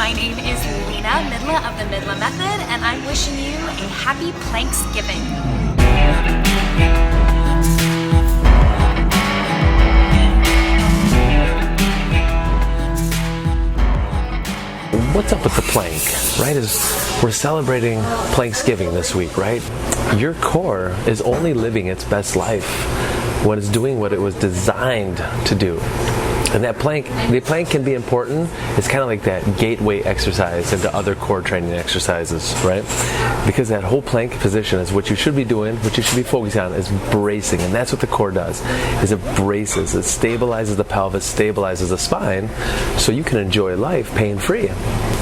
My name is Lena Midla of the Midla Method, and I'm wishing you a happy Planksgiving. What's up with the plank, right? We're celebrating Planksgiving this week, right? Your core is only living its best life when it's doing what it was designed to do. And the plank can be important. It's kind of like that gateway exercise into other core training exercises, right? Because that whole plank position is what you should be doing, what you should be focusing on is bracing. And that's what the core does, is it braces. It stabilizes the pelvis, stabilizes the spine, so you can enjoy life pain-free.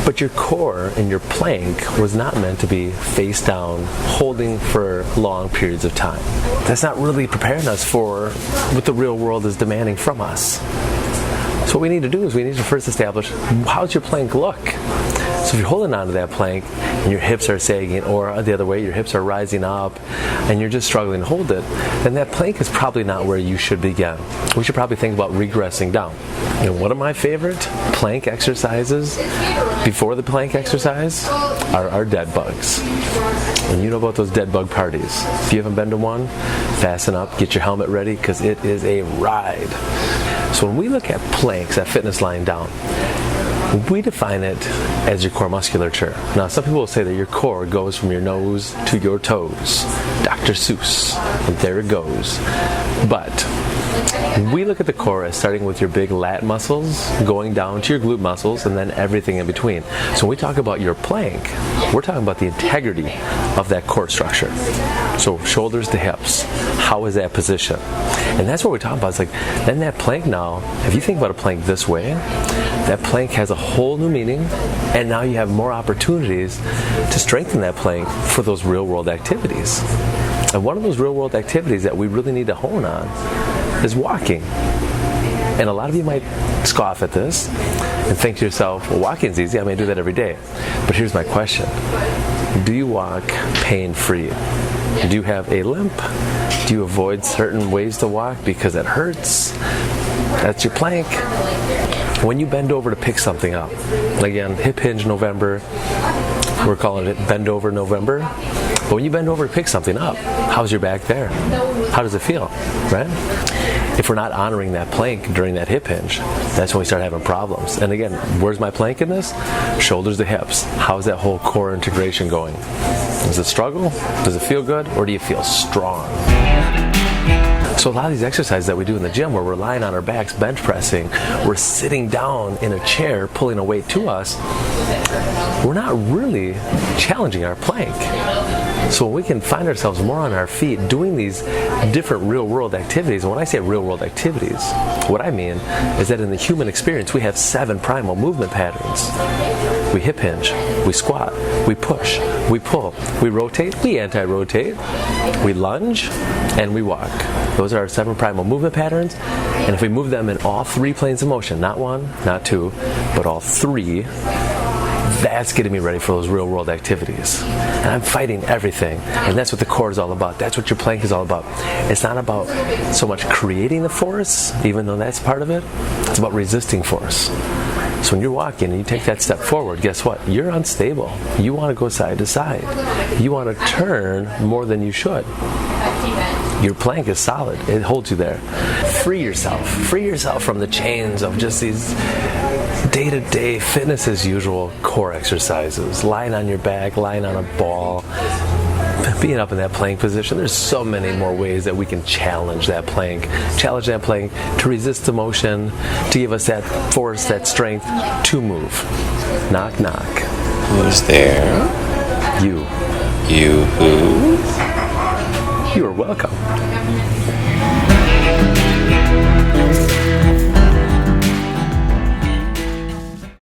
But your core in your plank was not meant to be face down, holding for long periods of time. That's not really preparing us for what the real world is demanding from us. So what we need to do is we need to first establish, how's your plank look? So if you're holding onto that plank and your hips are sagging, or the other way, your hips are rising up and you're just struggling to hold it, then that plank is probably not where you should begin. We should probably think about regressing down. And one of my favorite plank exercises before the plank exercise are our dead bugs. And you know about those dead bug parties. If you haven't been to one, fasten up, get your helmet ready, because it is a ride. So when we look at planks, that fitness lying down, we define it as your core musculature. Now, some people will say that your core goes from your nose to your toes. Dr. Seuss, and there it goes. But we look at the core as starting with your big lat muscles, going down to your glute muscles, and then everything in between. So when we talk about your plank, we're talking about the integrity of that core structure. So shoulders to hips, how is that position? And that's what we're talking about. It's like, then that plank now, if you think about a plank this way, that plank has a whole new meaning, and now you have more opportunities to strengthen that plank for those real world activities. And one of those real world activities that we really need to hone on is walking. And a lot of you might scoff at this and think to yourself, well, walking's easy, I may do that every day. But here's my question. Do you walk pain-free? Do you have a limp? Do you avoid certain ways to walk because it hurts? That's your plank. When you bend over to pick something up, again, hip hinge November, we're calling it bend over November. But when you bend over to pick something up, how's your back there? How does it feel, right? If we're not honoring that plank during that hip hinge, that's when we start having problems. And again, where's my plank in this? Shoulders to hips. How's that whole core integration going? Does it struggle? Does it feel good? Or do you feel strong? So a lot of these exercises that we do in the gym where we're lying on our backs, bench pressing, we're sitting down in a chair, pulling a weight to us, we're not really challenging our plank. So when we can find ourselves more on our feet doing these different real-world activities, and when I say real-world activities, what I mean is that in the human experience we have 7 primal movement patterns. We hip hinge, we squat, we push, we pull, we rotate, we anti-rotate, we lunge, and we walk. Those are our 7 primal movement patterns, and if we move them in all 3 planes of motion, not 1, not 2, but all 3, that's getting me ready for those real world activities. And I'm fighting everything. And that's what the core is all about. That's what your plank is all about. It's not about so much creating the force, even though that's part of it. It's about resisting force. So when you're walking and you take that step forward, guess what? You're unstable. You want to go side to side. You want to turn more than you should. Your plank is solid. It holds you there. Free yourself. Free yourself from the chains of just these day-to-day fitness as usual core exercises. Lying on your back, lying on a ball, being up in that plank position. There's so many more ways that we can challenge that plank to resist the motion, to give us that force, that strength to move. Knock, knock. Who's there? You. You who? You are welcome.